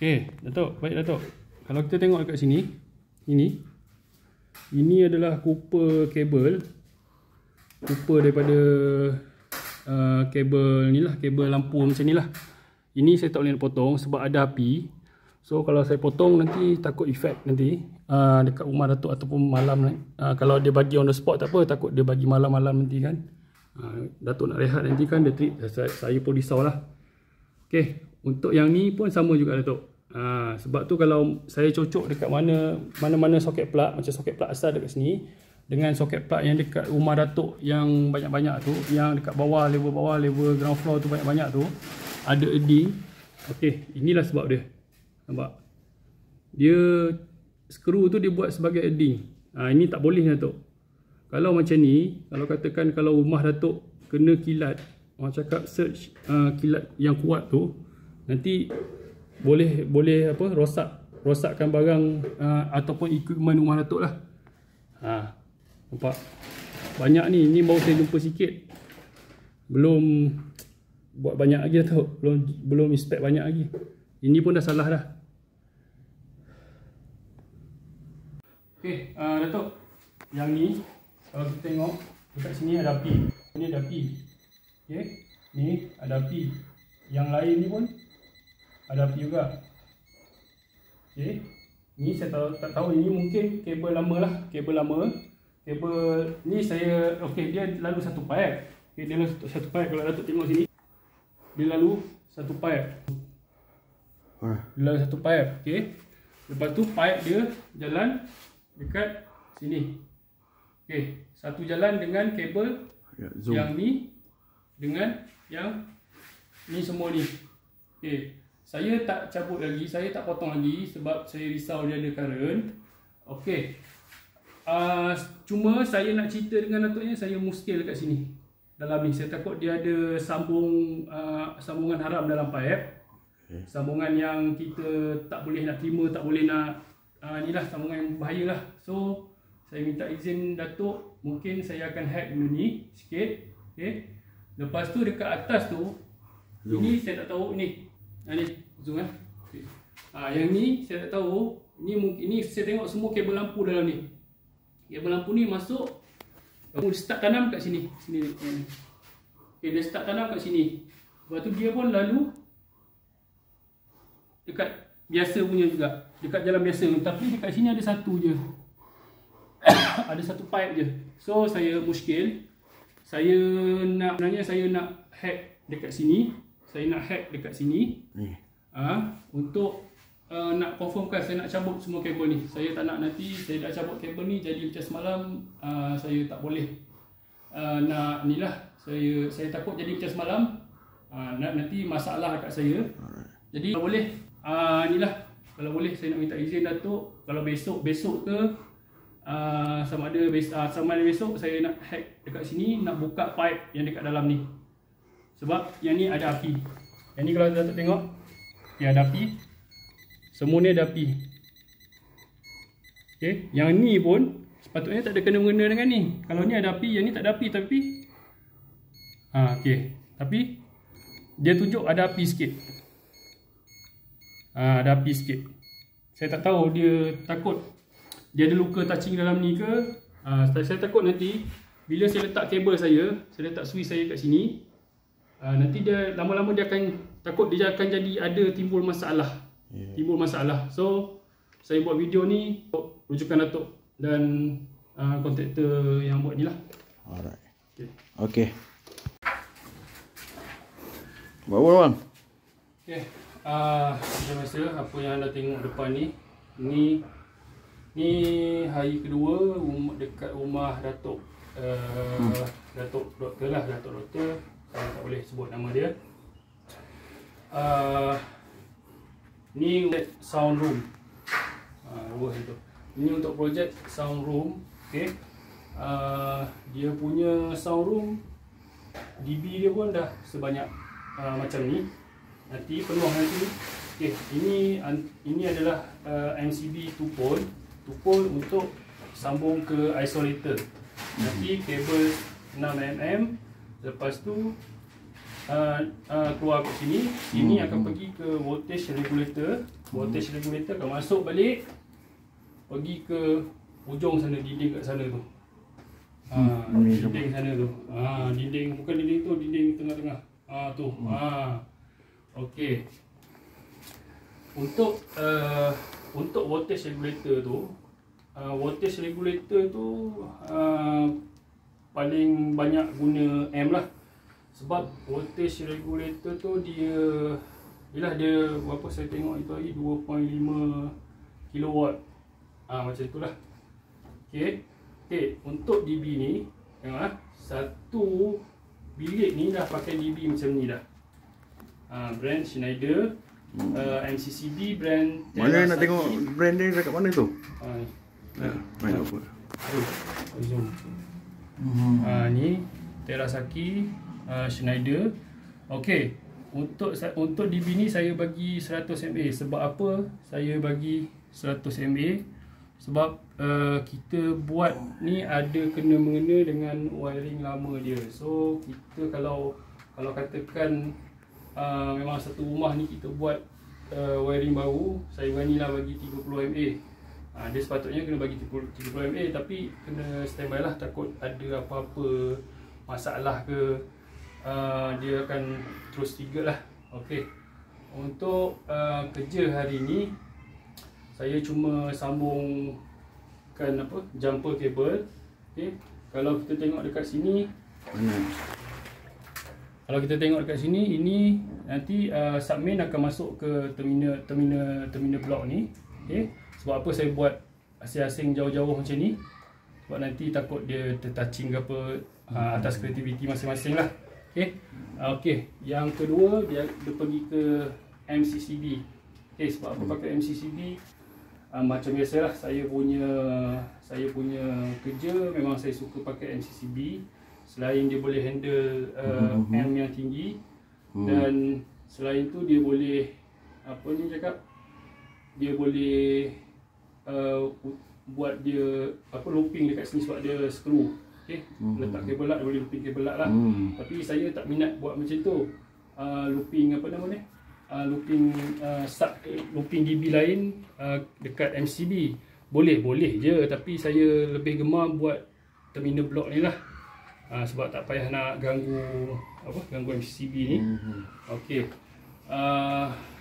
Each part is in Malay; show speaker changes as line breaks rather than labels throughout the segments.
Okey, Datuk, baik Datuk. Kalau kita tengok dekat sini, ini adalah Cooper kabel. Cooper daripada kabel ni lah, kabel lampu macam ni lah. Ini saya tak boleh nak potong sebab ada api. So kalau saya potong nanti takut efek nanti dekat rumah Datuk ataupun malam. Kalau dia bagi on the spot tak apa, takut dia bagi malam-malam nanti kan. Datuk nak rehat nanti kan, dia trip, saya pun risaulah. Okey, untuk yang ni pun sama juga Datuk. Sebab tu kalau saya cocok dekat mana-mana soket plug, macam soket plug asal dekat sini dengan soket plug yang dekat rumah Datuk yang banyak-banyak tu, yang dekat bawah, level ground floor tu banyak-banyak tu, ada earding. Okey, inilah sebab dia. Nampak? Dia skru tu dia buat sebagai earding. Ini tak boleh Datuk. Kalau macam ni, kalau katakan kalau rumah Datuk kena kilat, orang cakap search kilat yang kuat tu, nanti boleh apa, rosakkan barang ataupun equipment rumah Datuk lah. Nampak? Banyak ni, ni baru saya jumpa sikit. Belum buat banyak lagi Datuk, belum inspect banyak lagi. Ini pun dah salah dah. Okey, Datuk, yang ni kalau kita tengok dekat sini ada api. Ini ada api. Okey, ni ada api. Yang lain ni pun ada api juga. Okey, ni saya tak tahu, ini mungkin kabel lama lah, kabel lama. Kabel ni saya, okey, dia lalu satu pipe. Okey, dia lalu satu pipe. Kalau Datuk tengok sini, dia lalu satu pipe. Dia lalu satu pipe. Okey, lepas tu pipe dia jalan dekat sini. Okey, satu jalan dengan kabel yang ni dengan yang ni semua ni. Okey, saya tak cabut lagi, saya tak potong lagi sebab saya risau dia ada current. Okey, cuma saya nak cerita dengan Datuknya, saya muskil dekat sini dalam ni. Saya takut dia ada sambungan haram dalam pipe. Sambungan yang kita tak boleh nak terima, tak boleh nak ni lah, sambungan yang bahaya lah. So saya minta izin Datuk, mungkin saya akan hack benda ni sikit. Okay. Lepas tu dekat atas tu, ini saya tak tahu ni. Ni zoom okay. Yang ni saya tak tahu. Ini saya tengok semua kabel lampu dalam ni. Kabel lampu ni masuk, dia start tanam kat sini. Okay, dia start tanam kat sini. Lepas tu dia pun lalu dekat biasa punya juga, dekat jalan biasa. Tapi dekat sini ada satu je. Ada satu pipe je. So saya muskil. Sebenarnya saya nak hack dekat sini. Saya nak hack dekat sini. Untuk nak confirmkan, saya nak cabut semua kabel ni. Saya tak nak nanti saya dah cabut kabel ni jadi macam semalam. Saya tak boleh nak ni lah. Saya takut jadi macam semalam. Nanti masalah dekat saya. Jadi kalau boleh ni lah, kalau boleh saya nak minta izin Datuk, kalau besok ke sama ada besok saya nak hack dekat sini, nak buka pipe yang dekat dalam ni. Sebab yang ni ada api. Yang ni kalau Datuk tengok, dia ada api. Semua ni ada api. Okay. Yang ni pun sepatutnya tak ada kena-mengena dengan ni. Kalau ni ada api, yang ni tak ada api tapi okay. Tapi dia tunjuk ada api sikit. Ada api sikit. Saya tak tahu, dia takut dia ada luka touching dalam ni ke. Saya takut nanti bila saya letak kabel saya letak switch saya kat sini, nanti dia lama-lama dia akan takut dia akan jadi ada timbul masalah. Timbul masalah. So saya buat video ni rujukan Datuk dan kontraktor yang buat ni lah.
Alright. Okay. Bawa bang.
Okay. Macam biasa, apa yang anda tengok depan ni, ni hari kedua dekat rumah Datuk. Datuk doktor lah, Datuk doktor. Saya tak boleh sebut nama dia. Ni sound room. Ini untuk projek sound room. Okay. Dia punya sound room, dB dia pun dah sebanyak macam ni. Nanti penuh nanti. Okay, ini adalah MCB 2 pole untuk sambung ke isolator. Nanti kabel 6mm. Lepas tu keluar ke sini. Ini akan pergi ke voltage regulator. Voltage regulator akan masuk balik, pergi ke ujung sana, dinding kat sana tu. Dinding sana tu. Dinding, bukan dinding tu, dinding tengah-tengah. Tu. Okey. Untuk voltage regulator tu, paling banyak guna amp lah. Sebab voltage regulator tu dia berapa saya tengok itu lagi 2.5 kilowatt. Macam itulah. Okey. Untuk DB ni, tengok satu bilik ni dah pakai DB macam ni dah. Brand Schneider, MCCB brand.
Mana nak tengok brand dia dekat mana tu? Main apa?
Zoom. Ni Terasaki, Schneider. Okey. Untuk DB ni saya bagi 100 mA. Sebab apa saya bagi 100 mA? Sebab kita buat ni ada kena mengena dengan wiring lama dia. So kita kalau katakan memang satu rumah ni kita buat wiring baru, saya beranilah bagi 30 mA. Dia sepatutnya kena bagi 30 mA, tapi kena standby lah, takut ada apa-apa masalah ke, dia akan terus trigger lah. Okey. Untuk kerja hari ni saya cuma sambungkan jumper cable. Okey. Kalau kita tengok dekat sini, kalau kita tengok dekat sini, ini nanti submain akan masuk ke terminal block ni. Okey. Sebab apa saya buat asing-asing jauh-jauh macam ni? Sebab nanti takut dia tertouching ke apa, atas kreativiti masing-masing lah. Okey. Yang kedua dia pergi ke MCCB. Okey, sebab apa pakai MCCB? Macam biasalah, saya punya kerja memang saya suka pakai MCCB. Selain dia boleh handle amp yang tinggi, dan selain tu dia boleh dia boleh buat dia looping dekat sini sebab dia screw. Okey, letak kabel lat, boleh looping kabel lat lah. Tapi saya tak minat buat macam tu. Looping looping DB lain dekat MCB boleh je, tapi saya lebih gemar buat terminal block ni lah. Sebab tak payah nak ganggu MCB ni. Okey.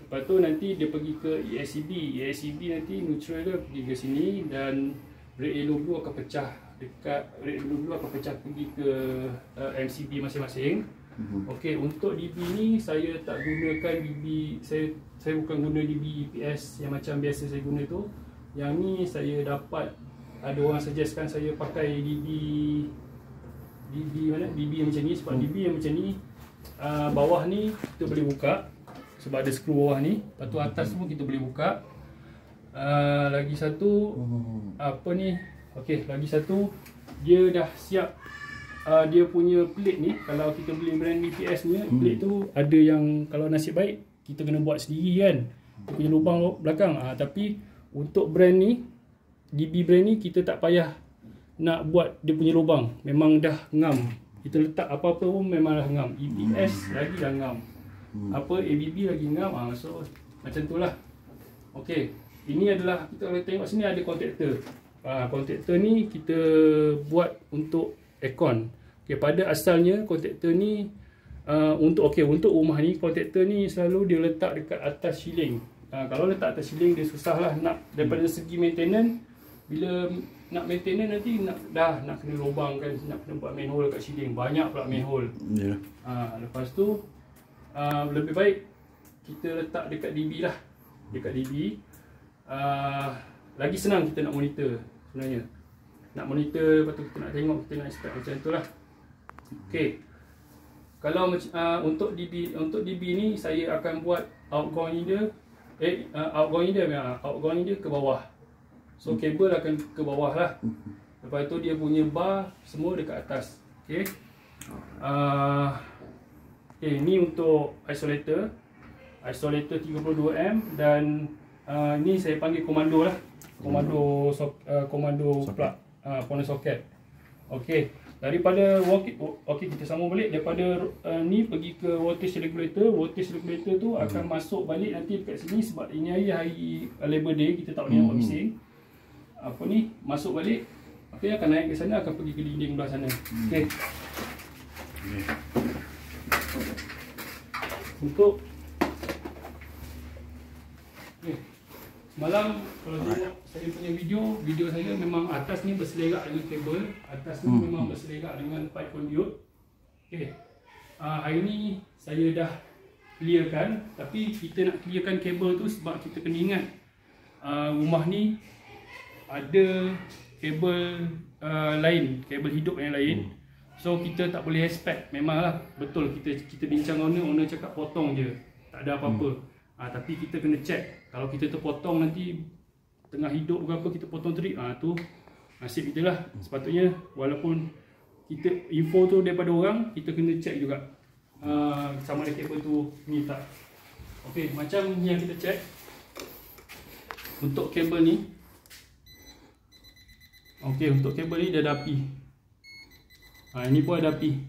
Lepas tu nanti dia pergi ke ESCB. ESCB nanti neutral dia pergi ke sini, dan red yellow blue akan pecah pergi ke MCB masing-masing. Okey, untuk DB ni saya tak gunakan DB, saya bukan guna DB EPS yang macam biasa saya guna tu. Yang ni saya dapat ada orang suggestkan saya pakai DB macam ni. Sebab DB yang macam ni, bawah ni kita boleh buka sebab ada skru bawah ni. Lepas tu atas pun kita boleh buka. Lagi satu lagi satu dia dah siap. Dia punya plate ni, kalau kita beli brand EPS punya plate tu, ada yang kalau nasib baik kita kena buat sendiri kan, dia punya lubang belakang. Tapi untuk brand ni, DB brand ni, kita tak payah nak buat dia punya lubang, memang dah ngam. Kita letak apa-apa pun memang dah ngam. EPS lagi dah ngam, ABB lagi ngam. So macam tu lah. Okey, ini adalah, kita kalau tengok sini ada kontaktor. Kontaktor ni kita buat untuk aircon. Okay, pada asalnya kontaktor ni untuk rumah ni, kontaktor ni selalu dia letak dekat atas ceiling. Kalau letak atas ceiling dia susah lah nak, daripada segi maintenance. Bila nak maintenance nanti nak kena lubang kan, nak kena buat manhole dekat ceiling, banyak pula manhole. Lepas tu lebih baik kita letak dekat DB lah. Dekat DB lagi senang kita nak monitor sebenarnya. Nak monitor, lepas tu kita nak tengok, kita nak expect macam tu lah. Okey. Kalau untuk DB ni saya akan buat outgoing dia ke bawah. So kabel akan ke bawah lah. Lepas tu dia punya bar semua dekat atas. Okey. Ni untuk isolator 32 dan ni saya panggil komando lah. Komando plug, corner socket. Okey. daripada okey kita sambung balik daripada ni pergi ke voltage regulator. Voltage regulator tu akan masuk balik nanti dekat sini sebab ini hari Labor Day, kita tak boleh buat bising. Apa ni masuk balik. Okey, akan naik ke sana, akan pergi ke dinding belah sana. Okey. Untuk semalam kalau tengok saya punya video saya memang atas ni berselerak dengan kabel, atas ni memang berselerak dengan pipe conduit. Okey. Hari ni saya dah clearkan, tapi kita nak clearkan kabel tu sebab kita kena ingat rumah ni ada kabel lain, kabel hidup yang lain. So kita tak boleh expect. Memanglah betul kita bincang owner cakap potong je, tak ada apa-apa. Tapi kita kena check. Kalau kita terpotong nanti tengah hidup ke apa kita potong trip, tu nasib kita lah. Sepatutnya walaupun kita info tu daripada orang, kita kena check juga sama ada kabel tu ni tak. Okey, macam ni yang kita check. Untuk kabel ni, okey, untuk kabel ni dia ada api. Ini pun ada api.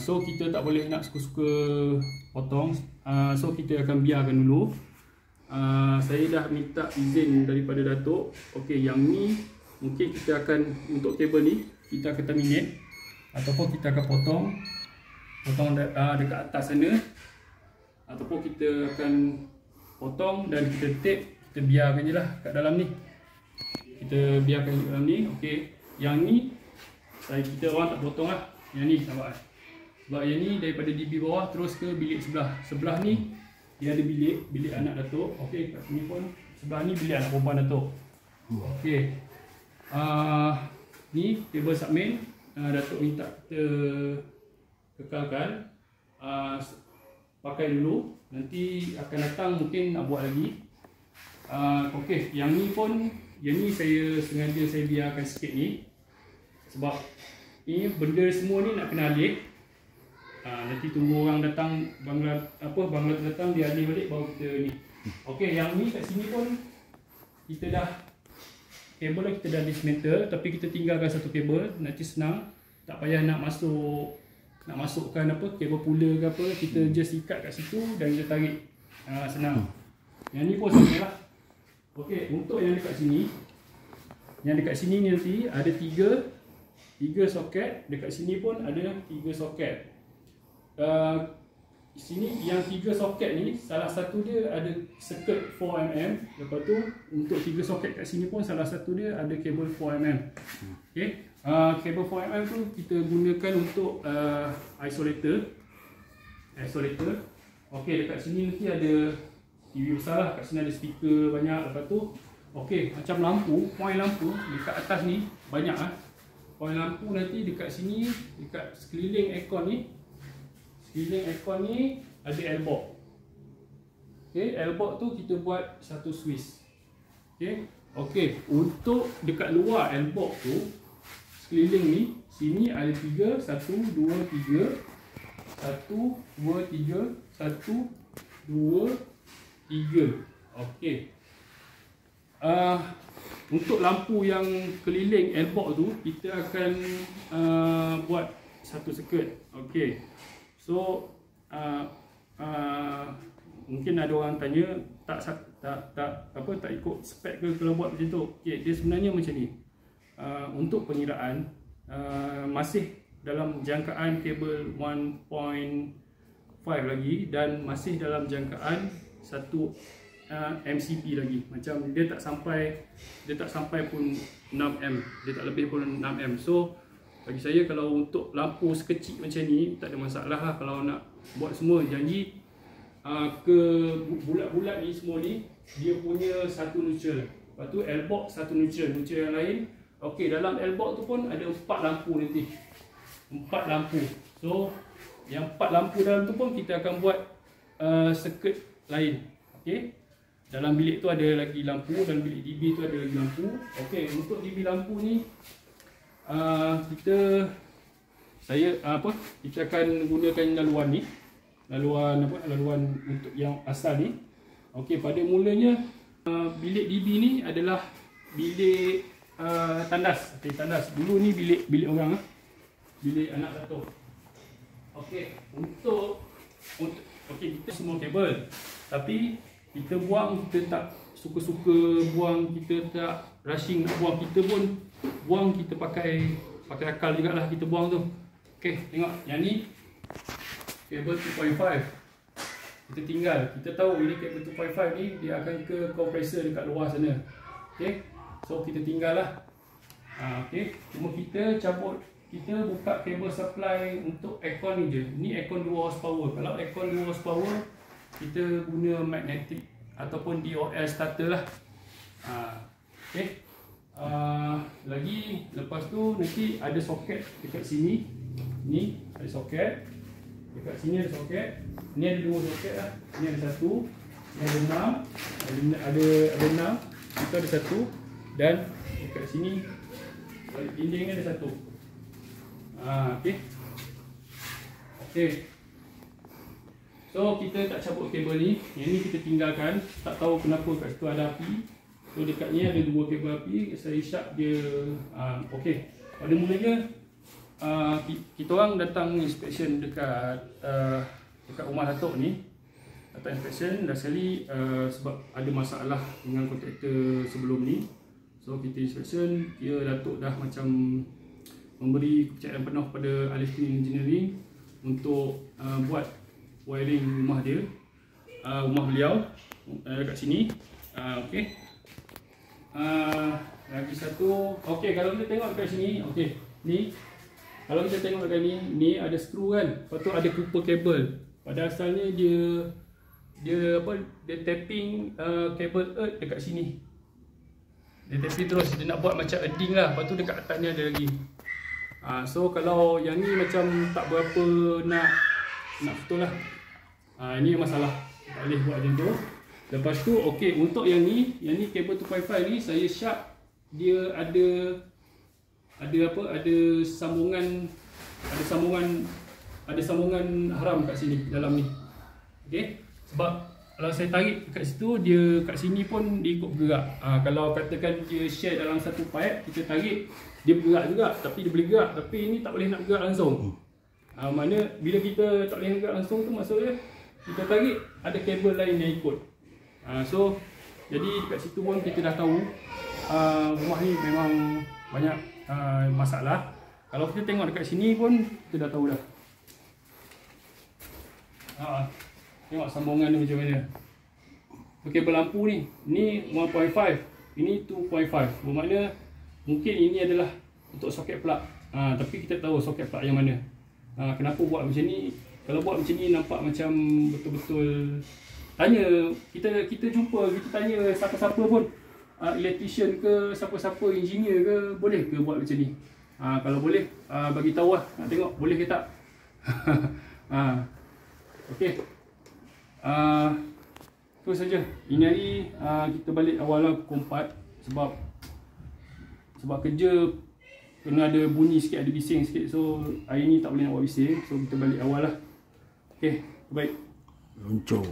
So kita tak boleh nak suka-suka potong. So kita akan biarkan dulu. Saya dah minta izin daripada Datuk. Okey, yang ni mungkin kita akan, untuk kabel ni kita akan terminate ataupun kita akan potong dekat atas sana, ataupun kita akan potong dan kita tape, kita biarkan je lah kat dalam ni. Kita biarkan kat dalam ni. Okey, yang ni kita orang tak potong lah. Yang ni nampak kan? Sebab yang ni daripada DB bawah terus ke bilik sebelah. Sebelah ni dia ada bilik anak Datuk. Okey, kat sini pun sebelah ni bilik anak perempuan Datuk. Okey. Ni kabel submain, Datuk minta kita kekalkan. Pakai dulu, nanti akan datang mungkin nak buat lagi. Okey, yang ni saya sengaja saya biarkan sikit ni. Sebab ni benda semua ni nak kena alih. Nanti tunggu orang datang, bangla datang, dia alih balik baru kita ni. Okey, yang ni kat sini pun kita dah kabel kita dah dismantle, tapi kita tinggalkan satu kabel, nanti senang. Tak payah nak masukkan kabel pula ke apa, kita just ikat kat situ dan kita tarik. Senang. Yang ni pun sama lah. Okey, untuk yang dekat sini ni nanti ada tiga soket. Dekat sini pun ada 3 soket. Sini yang 3 soket ni, salah satu dia ada circuit 4mm. Lepas tu untuk 3 soket kat sini pun salah satu dia ada kabel 4mm. Okey, kabel 4mm tu kita gunakan untuk isolator. Okey, dekat sini nanti ada TV besar lah, kat sini ada speaker banyak. Lepas tu okey, macam lampu, point lampu dekat atas ni banyak ah. Point lampu nanti dekat sini, dekat sekeliling aircon ni. Sekeliling aircon ni ada L-box. Okey, L-box tu kita buat satu switch. Okey, untuk dekat luar L-box tu, sekeliling ni, sini ada 3, 1, 2, 3. 1, 2, 3, 1, 2, 3. Okey. Untuk lampu yang keliling L-box tu, kita akan buat satu circuit. Okey. So mungkin ada orang tanya tak ikut spek ke kalau buat macam tu. Okey, dia sebenarnya macam ni. Untuk pengiraan masih dalam jangkaan kabel 1.5 lagi dan masih dalam jangkaan 1 MCP lagi. Macam dia tak sampai pun 6M, dia tak lebih pun 6M. So bagi saya kalau untuk lampu sekecil macam ni tak ada masalah lah. Kalau nak buat semua, janji ke bulat-bulat ni semua ni dia punya satu neutral. Lepas tu L-box satu neutral yang lain. Okey, dalam L-box tu pun ada 4 lampu nanti. 4 lampu. So yang 4 lampu dalam tu pun kita akan buat circuit lain. Okey. Dalam bilik tu ada lagi lampu, dalam bilik DB tu ada lagi lampu. Okey, untuk DB lampu ni kita akan gunakan laluan ni. Laluan untuk yang asal ni. Okey, pada mulanya bilik DB ni adalah bilik tandas. Okey, tandas. Dulu ni bilik orang bilik anak Dato'. Okey, untuk okey, kita semua kabel. Tapi kita buang, kita tak suka-suka buang, kita tak rushing nak buang, kita pun buang, kita pakai akal jugalah kita buang tu. Okey, tengok yang ni kabel 2.5. Kita tinggal, kita tahu ini kabel 2.5 ni dia akan ke kompresor dekat luar sana. Okey, so kita tinggal lah. Okey, cuma kita cabut, kita buka kabel supply untuk aircon ni je. Ni aircon 2 horsepower. Kalau aircon 2 horsepower, kita guna magnetic ataupun DOL starter lah. Okey. Lagi lepas tu nanti ada soket dekat sini. Ni ada soket. Dekat sini ada soket. Ni ada 2 soket lah. Ni ada 1. Ni ada 6. Ada 6. Itu ada 1. Dan dekat sini dinding ni ada 1. Okey. Okey. So kita tak cabut kabel ni. Yang ni kita tinggalkan. Tak tahu kenapa kat situ ada api. So dekat ni ada 2 kabel api. Saya isyak dia. Okey. Pada mulanya kita orang datang inspection dekat rumah Dato' ni. Datang inspection dah sekali sebab ada masalah dengan kontraktor sebelum ni. So kita inspection, dia Dato' dah macam memberi kepercayaan penuh pada Alif Clean Engineering untuk buat wiring rumah dia, rumah beliau dekat sini. Okey. Lagi satu. Okey, kalau kita tengok dekat sini, okey. Ni kalau kita tengok dekat ni ada skru kan. Lepas tu ada kupa kabel. Pada asalnya dia tapping kabel earth dekat sini. Dia tapping terus, dia nak buat macam earding lah. Lepas tu dekat atas ni ada lagi. So kalau yang ni macam tak berapa nak betul lah. Ini masalah. Tak boleh buat macam tu. Lepas tu okey, untuk yang ni kabel 2.5 ni saya syak dia ada sambungan haram kat sini dalam ni. Okey. Sebab kalau saya tarik kat situ, dia kat sini pun dia ikut bergerak. Kalau katakan dia share dalam satu pipe, kita tarik, dia bergerak juga, tapi dia boleh gerak, tapi ini tak boleh nak bergerak langsung. Mana bila kita tak boleh nak bergerak langsung tu maksudnya kita tarik ada kabel lain yang ikut. So jadi dekat situ pun kita dah tahu rumah ni memang banyak masalah. Kalau kita tengok dekat sini pun kita dah tahu dah. Tengok sambungan ni macam mana. Kabel lampu ni 1.5, ini 2.5. Bermakna mungkin ini adalah untuk soket plug. Tapi kita tahu soket plug yang mana. Kenapa buat macam ni? Kalau buat macam ni nampak macam betul-betul. Tanya, kita jumpa, kita tanya siapa-siapa pun, electrician ke, siapa-siapa engineer ke, boleh ke buat macam ni? Kalau boleh, bagi tahu lah. Nak tengok boleh ke tak? Okey. Itu saja. Ini hari kita balik awal lah pukul 4 sebab kerja kena ada bunyi sikit, ada bising sikit. So hari ni tak boleh nak buat bising. So kita balik awal lah. Okey, baik.
Loncor.